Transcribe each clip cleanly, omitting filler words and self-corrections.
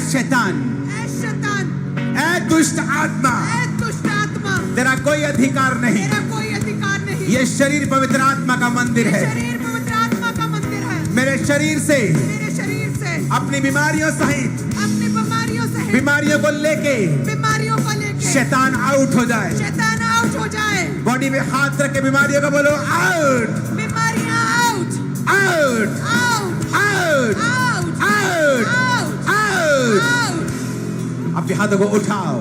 शैतान, ऐ दुष्ट आत्मा, तेरा कोई अधिकार नहीं। ये शरीर पवित्र आत्मा का मंदिर है। मेरे शरीर से अपनी बीमारियों सहित बीमारियों को लेके शैतान आउट हो जाए। बॉडी में हाथ रख के बीमारियों को बोलो आउट, बीमारियां out, out, out, out, out, out. अपने हाथों को उठाओ।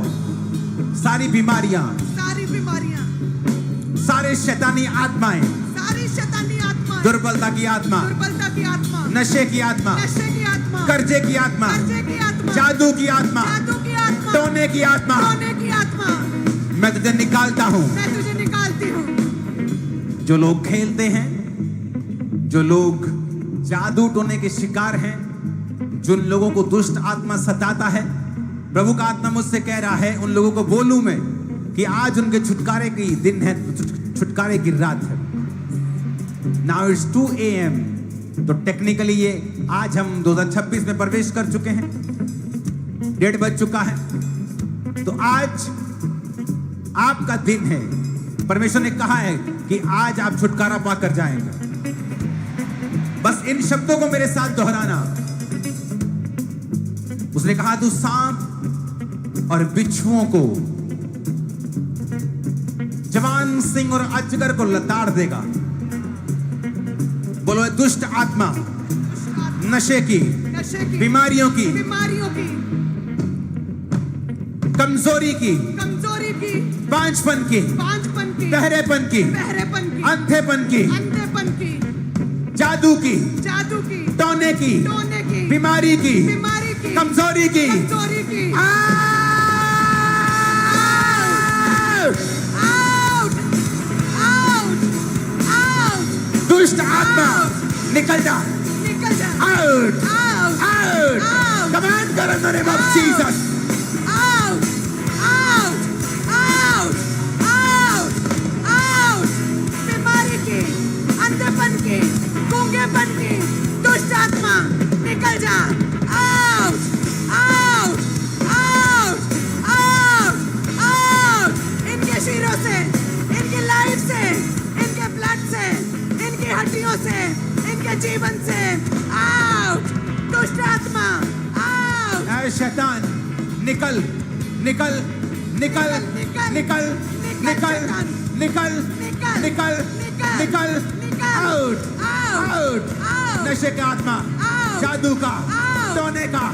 सारी बीमारियां, सारे शैतानी आत्माएं, दुर्बलता की आत्मा, नशे की आत्मा, कर्जे की आत्मा, जादू की आत्मा, टोने की आत्मा, मैं तुझे निकालता हूं। जो लोग खेलते हैं, जो लोग जादू टोने के शिकार हैं, जिन लोगों को दुष्ट आत्मा सताता है, प्रभु का आत्मा मुझसे कह रहा है उन लोगों को बोलूं मैं कि आज उनके छुटकारे की दिन है, छुटकारे की रात है। Now it's 2 AM। तो टेक्निकली ये आज हम 2026 में प्रवेश कर चुके हैं, 1:30 बज चुका है। तो आज आपका दिन है। परमेश्वर ने कहा है कि आज आप छुटकारा पाकर जाएंगे। बस इन शब्दों को मेरे साथ दोहराना। उसने कहा तू सांप और बिच्छुओं को, जवान सिंह और अजगर को लताड़ देगा। बोलो दुष्ट आत्मा, नशे की, बीमारियों की, कमजोरी की, बांझपन की, बहरेपन की, अंधेपन की, जादू की, टोने की, बीमारी की, कमजोरी की, दुष्ट आत्मा निकल जा, आउट, आउट, कमांड करो in the name of Jesus. बीमारी की, अंधेपन की, गूंगेपन की, दुष्ट आत्मा निकल जा, out, out, out, out, out. इनके शिरों से, इनकी लाइफ से, इनके ब्लड से, इनकी हड्डियों से, इनके जीवन से, आउट, दुष्ट आत्मा, आउट। ऐ शैतान निकल, निकल, निकल, निकल, निकल, निकल, निकल, निकल, निकल, आउट, आउट। नशे का आत्मा, जादू का, टोने का,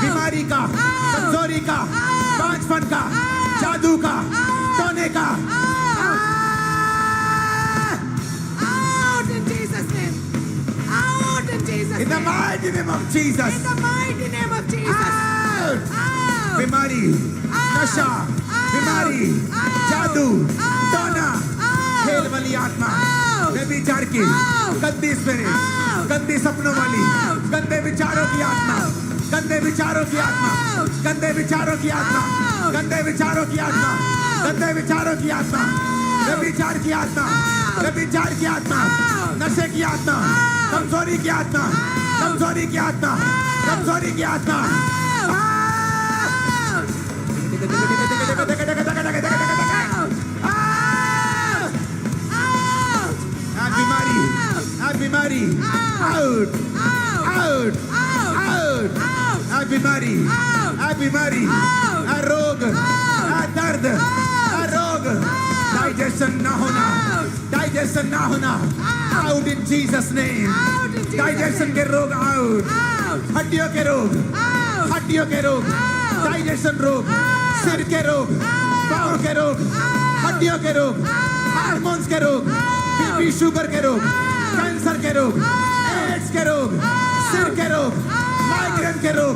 बीमारी का, कमजोरी का, बांझपन का, जादू का, टोने का, in the mighty name of Jesus, in the mighty name of Jesus, out, out, बीमारी, नशा, बीमारी, जादू, टोना, खेल वाली आत्मा, व्यभिचार की, गंदी स्पिरिट, गंदी सपनों वाली, गंदे विचारों की आत्मा, गंदे विचारों की आत्मा, गंदे विचारों की आत्मा, गंदे विचारों की आत्मा, गंदे विचारों की आत्मा, व्यभिचार की आत्मा, व्यभिचार की आत्मा, नशे की आत्मा, कमजोरी की आत्मा, कमजोरी की आत्मा, कमजोरी की आत्मा, बीमारी, आउट, आउट, आउट, बीमारी, बीमारी, रोग, दर्द, रोग, डाइजेशन ना होना, डाइजेशन ना होना, out in Jesus name. Digestion के रोग आउट, हड्डियों के रोग, हड्डियों के रोग, डाइजेशन रोग, सिर के रोग, पाँव के रोग, हड्डियों के रोग, हार्मोन्स के रोग, बीपी शुगर के रोग, कैंसर के रोग, एड्स के रोग, सिर के रोग, माइग्रेन के रोग,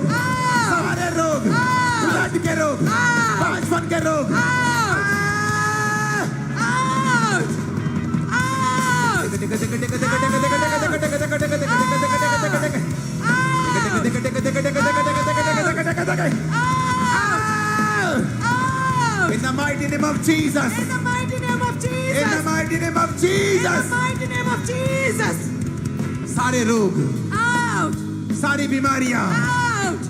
सारे रोग, ब्लड के रोग, बांझपन के रोग, in the mighty name of Jesus, in the mighty name of Jesus, in the mighty name of in Jesus, the mighty name of Jesus, सारे रोग, out, सारी बीमारियां, out,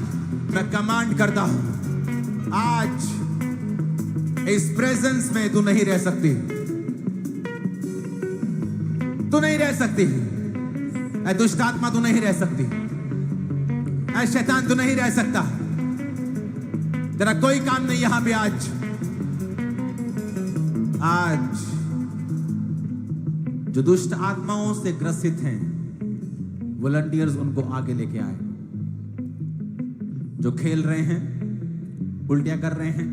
मैं कमांड करता हूं, आज इस प्रेजेंस में तू नहीं रह सकती, तू नहीं रह सकती। ऐ दुष्ट आत्मा तू नहीं रह सकती, ऐ शैतान तू नहीं रह सकता। तेरा कोई काम नहीं यहां पे आज। आज जो दुष्ट आत्माओं से ग्रसित हैं, वॉलंटियर्स उनको आगे लेके आए। जो खेल रहे हैं, उल्टियां कर रहे हैं,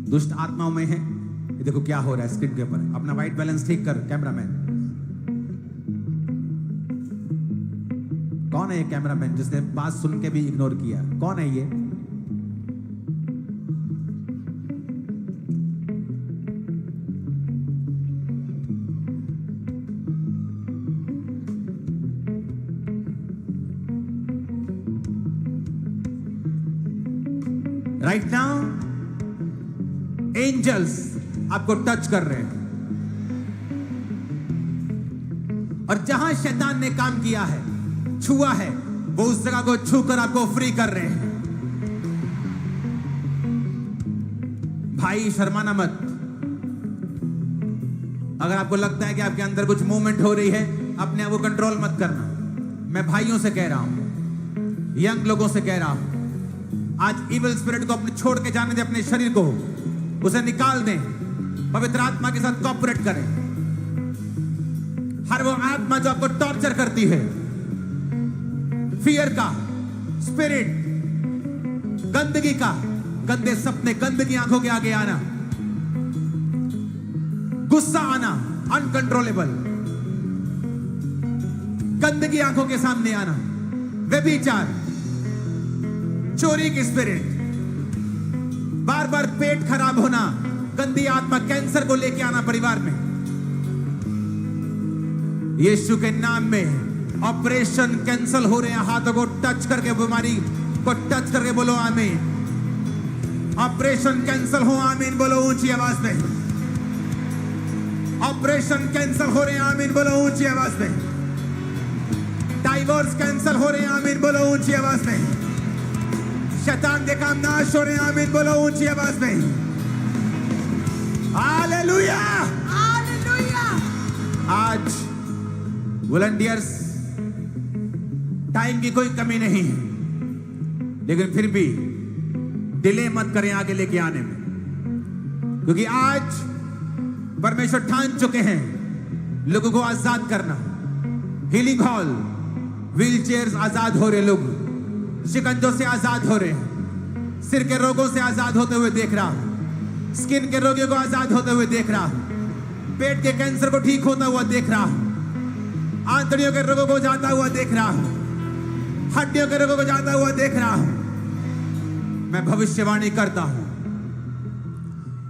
दुष्ट आत्माओं में हैं। ये देखो क्या हो रहा है स्क्रीन के ऊपर। अपना वाइट बैलेंस ठीक कर कैमरामैन। कौन है ये कैमरामैन जिसने बात सुन के भी इग्नोर किया? कौन है ये? राइट नाउ एंजल्स आपको टच कर रहे हैं, और जहां शैतान ने काम किया है, छुआ है, वो उस जगह को छूकर आपको फ्री कर रहे हैं। भाई शर्माना मत। अगर आपको लगता है कि आपके अंदर कुछ मूवमेंट हो रही है, अपने आप को कंट्रोल मत करना। मैं भाइयों से कह रहा हूं, यंग लोगों से कह रहा हूं, आज इविल स्पिरिट को अपने छोड़ के जाने दे, अपने शरीर को उसे निकाल दें, पवित्र आत्मा के साथ कोऑपरेट करें। हर वो आत्मा जो आपको टॉर्चर करती है, फियर का स्पिरिट, गंदगी का, गंदे सपने, गंदगी आंखों के आगे आना, गुस्सा आना, अनकंट्रोलेबल, गंदगी आंखों के सामने आना, व्यभिचार, चोरी की स्पिरिट, बार बार पेट खराब होना, गंदी आत्मा, कैंसर को लेके आना परिवार में, यीशु के नाम में ऑपरेशन कैंसल हो रहे हैं। हाथों को टच करके, बीमारी को टच करके बोलो आमीन। ऑपरेशन कैंसल हो, आमीन बोलो ऊंची आवाज में। ऑपरेशन कैंसल हो रहे हैं, आमीन बोलो ऊंची आवाज में। डाइवोर्स कैंसल हो रहे हैं, आमीन बोलो ऊंची आवाज में। शैतान के काम नाश हो रहे हैं, आमीन बोलो ऊंची आवाज में। Hallelujah, hallelujah. आज वॉलंटियर्स, टाइम की कोई कमी नहीं है, लेकिन फिर भी डिले मत करें आगे लेके आने में, क्योंकि आज परमेश्वर ठान चुके हैं लोगों को आजाद करना। हीलिंग हॉल, व्हील चेयर्स आजाद हो रहे, लोग शिकंजों से आजाद हो रहे, सिर के रोगों से आजाद होते हुए देख रहा हूं, स्किन के रोगियों को आजाद होते हुए देख रहा हूं, पेट के कैंसर को ठीक होता हुआ देख रहा हूं, आंतड़ियों के रोगों को जाता हुआ देख रहा हूं, हड्डियों के रोगों को जाता हुआ देख रहा हूं। मैं भविष्यवाणी करता हूं,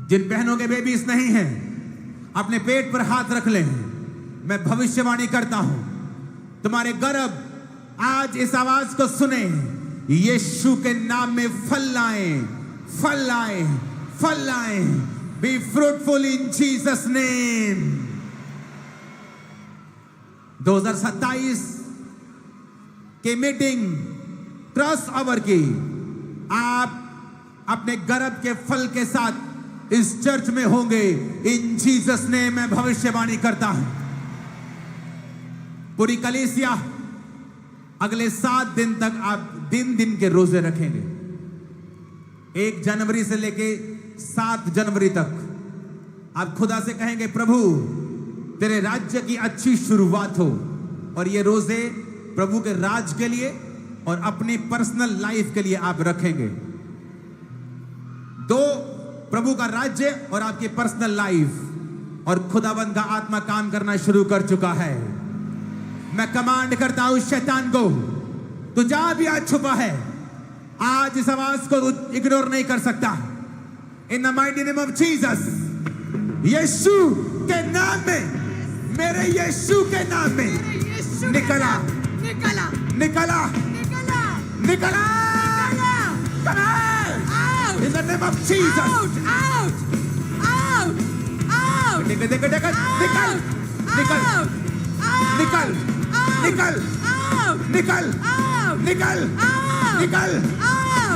जिन बहनों के बेबीज नहीं हैं, अपने पेट पर हाथ रख लें। मैं भविष्यवाणी करता हूं, तुम्हारे गर्भ आज इस आवाज को सुने, यीशु के नाम में फल लाए, फल लाए, फल लाए। Be fruitful in Jesus name. 2027 की मीटिंग क्रॉस ओवर की, आप अपने गर्भ के फल के साथ इस चर्च में होंगे। इन जीसस ने मैं भविष्यवाणी करता हूं। पूरी कलीसिया अगले 7 दिन तक आप दिन दिन के रोजे रखेंगे। 1 जनवरी से लेके 7 जनवरी तक आप खुदा से कहेंगे, प्रभु तेरे राज्य की अच्छी शुरुआत हो। और ये रोजे प्रभु के राज के लिए और अपनी पर्सनल लाइफ के लिए आप रखेंगे। 2, प्रभु का राज्य और आपकी पर्सनल लाइफ। और खुदावंद का आत्मा काम करना शुरू कर चुका है। मैं कमांड करता हूं शैतान को, तू जहां भी आज छुपा है, आज इस आवाज को इग्नोर नहीं कर सकता। In the mighty name of Jesus, यीशु के नाम में, मेरे यीशु के नाम में निकला, निकला, निकला, निकला, निकला। Come on! In the name of Jesus. Out, out, out, out. निकल, निकल, निकल, निकल, निकल, निकल, निकल, निकल, निकल, निकल,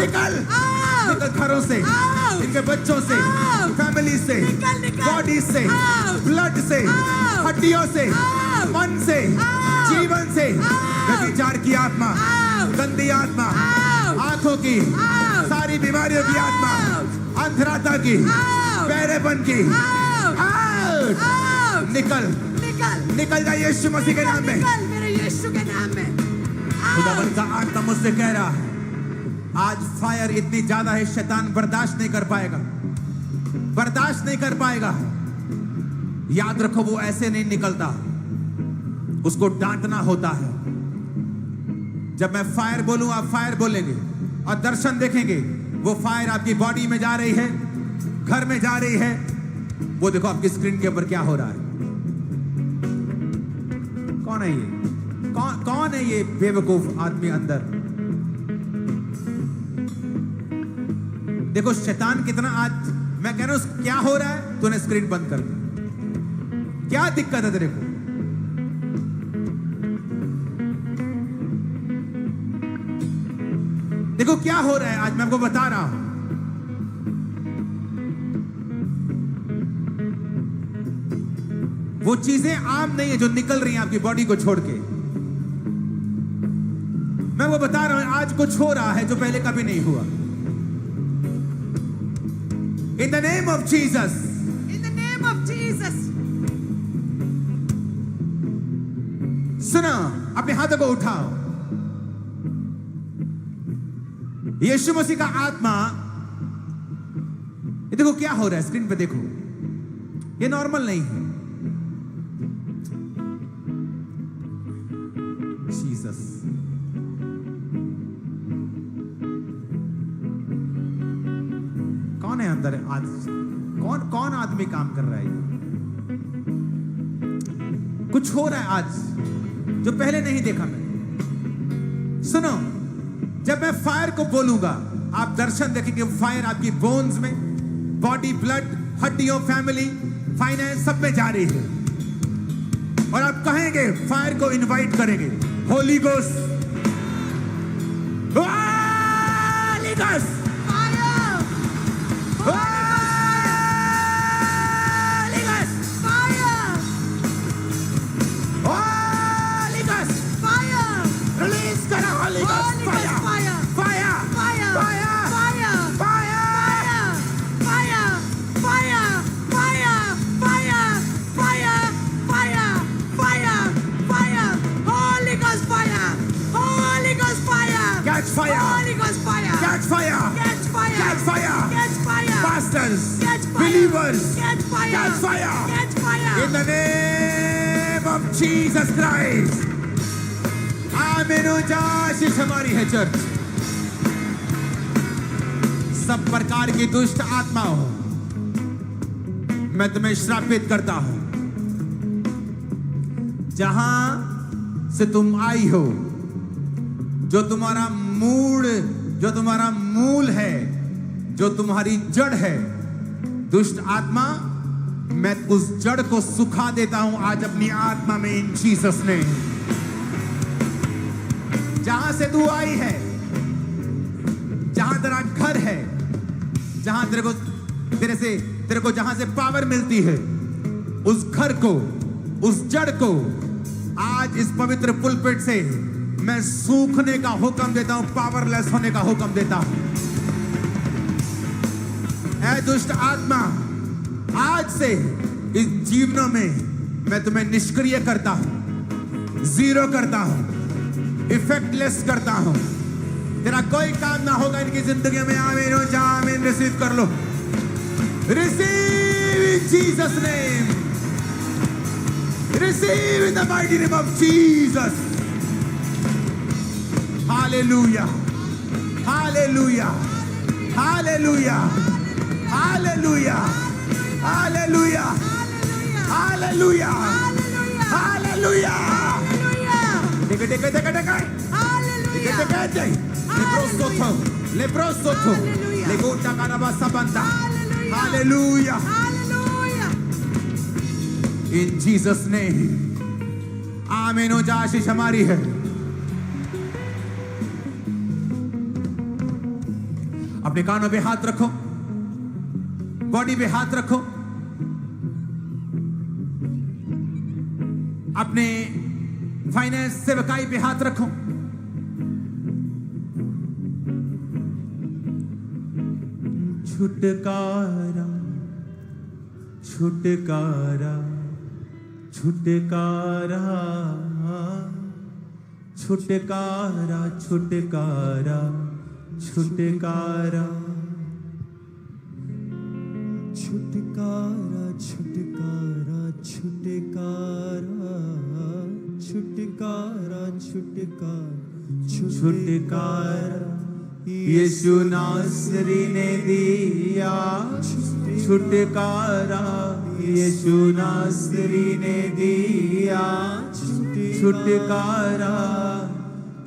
निकल Out. निकल घरों से, Out. इनके बच्चों से, Out. फैमिली से, निकल, निकल. बॉडी से, Out. ब्लड से, Out. हड्डियों से, Out. मन से, Out. जीवन से, Out. व्यभिचार की आत्मा, Out. गंदी आत्मा, Out. आंखों की, Out. सारी बीमारियों की आत्मा, Out. अंधराता की, Out. बहरेपन की, Out. Out, Out. निकल निकल. निकल जा यीशु मसीह के नाम में। निकल मेरे यीशु के नाम में. खुदावंद का आत्मा मुझसे कह रहा है, आज फायर इतनी ज्यादा है, शैतान बर्दाश्त नहीं कर पाएगा, बर्दाश्त नहीं कर पाएगा। याद रखो, वो ऐसे नहीं निकलता, उसको डांटना होता है। जब मैं फायर बोलूं, आप फायर बोलेंगे और दर्शन देखेंगे। वो फायर आपकी बॉडी में जा रही है, घर में जा रही है। वो देखो आपकी स्क्रीन के ऊपर क्या हो रहा है। कौन है ये? कौन है ये बेवकूफ आदमी अंदर? देखो शैतान कितना, आज मैं कह रहा हूं क्या हो रहा है। तूने स्क्रीन बंद कर दी, क्या दिक्कत है तेरे को? देखो क्या हो रहा है, आज मैं आपको बता रहा हूं। वो चीजें आम नहीं है जो निकल रही हैं आपकी बॉडी को छोड़ के। मैं वो बता रहा हूं, आज कुछ हो रहा है जो पहले कभी नहीं हुआ। In the name of Jesus. In the name of Jesus. सुनो, अपने हाथों को उठाओ। यीशु मसीह का आत्मा, ये देखो क्या हो रहा है, स्क्रीन पे देखो। ये नॉर्मल नहीं है। जीसस, कौन है अंदर आज? कौन आदमी काम कर रहा है? कुछ हो रहा है आज जो पहले नहीं देखा मैंने। सुनो, जब मैं फायर को बोलूंगा, आप दर्शन देखेंगे। फायर आपकी बोन्स में, बॉडी, ब्लड, हड्डियों, फैमिली, फाइनेंस, सब में जा रही है। और आप कहेंगे, फायर को इनवाइट करेंगे, holy ghost, holy ghost, Fire. Holy ghost, Fire. Holy ghost, Fire. Release करो holy ghost, Holy Ghost fire, fire. Fire, Fire. Fire, Fire. Fire. Fire. Fire. Fire. Fire. Fire. Fire. Fire. Fire. Holy Ghost fire. Holy Ghost fire. Catch fire. Holy Ghost fire. Catch fire. Catch fire. Catch fire. Catch fire. Pastors, Catch fire. believers, Catch fire. catch fire. Catch fire. In the name of Jesus Christ. आमीन। आशीष हमारी है church. सब प्रकार की दुष्ट आत्माओं, मैं तुम्हें श्रापित करता हूं। जहां से तुम आई हो, जो तुम्हारा मूल है, जो तुम्हारी जड़ है, दुष्ट आत्मा, मैं उस जड़ को सुखा देता हूं आज अपनी आत्मा में, इन जीसस ने। जहां से तू आई है, जहां तेरा घर है, जहां तेरे को जहां से पावर मिलती है, उस घर को, उस जड़ को आज इस पवित्र पुलपिट से मैं सूखने का हुक्म देता हूं, पावरलेस होने का हुक्म देता हूं। ऐ दुष्ट आत्मा, आज से इस जीवनों में मैं तुम्हें निष्क्रिय करता हूं, जीरो करता हूं, इफेक्टलेस करता हूं। तेरा कोई काम ना होगा इनकी जिंदगी में। आमीन हो जा, आमीन। रिसीव कर लो, receive in Jesus name, receive in the mighty name of Jesus. Hallelujah, hallelujah, hallelujah, hallelujah, hallelujah, hallelujah, hallelujah. Leprosoto, legota carabasa banda. Hallelujah. Hallelujah. In Jesus' name. आमीन हो जा, आशीष हमारी है। अपने कानों पे हाथ रखो, बॉडी पे हाथ रखो, अपने फाइनेंस सेवकाई पे हाथ रखो। छुटकारा छुटकारा छुटकारा छुटकारा छुटकारा छुटकारा छुटकारा छुटकारा छुटकारा छुटकारा छुटकारा यीशु नासरी ने दिया छुटकारा, यीशु नासरी ने दिया छुटकारा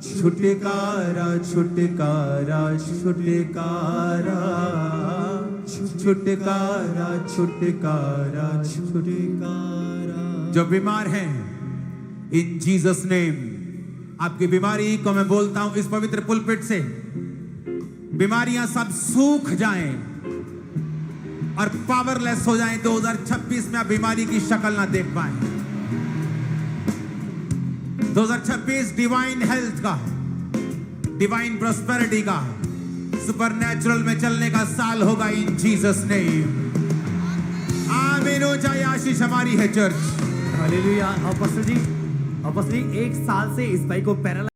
छुटकारा छुटकारा छुटकारा छुटकारा छुटकारा छुटकारा। जो बीमार हैं, इन जीसस नेम आपकी बीमारी को मैं बोलता हूं इस पवित्र पुलपिट से, बीमारियां सब सूख जाएं और पावरलेस हो जाएं। 2026 में आप बीमारी की शक्ल ना देख पाएं। 2026 डिवाइन हेल्थ का, डिवाइन प्रोस्पेरिटी का, सुपरनैचुरल में चलने का साल होगा इन जीसस नेम। आमीन हो जाए। आशीष हमारी है चर्च। हालेलुया। अपोस्टल जी 1 साल से इस भाई को पैरालाइज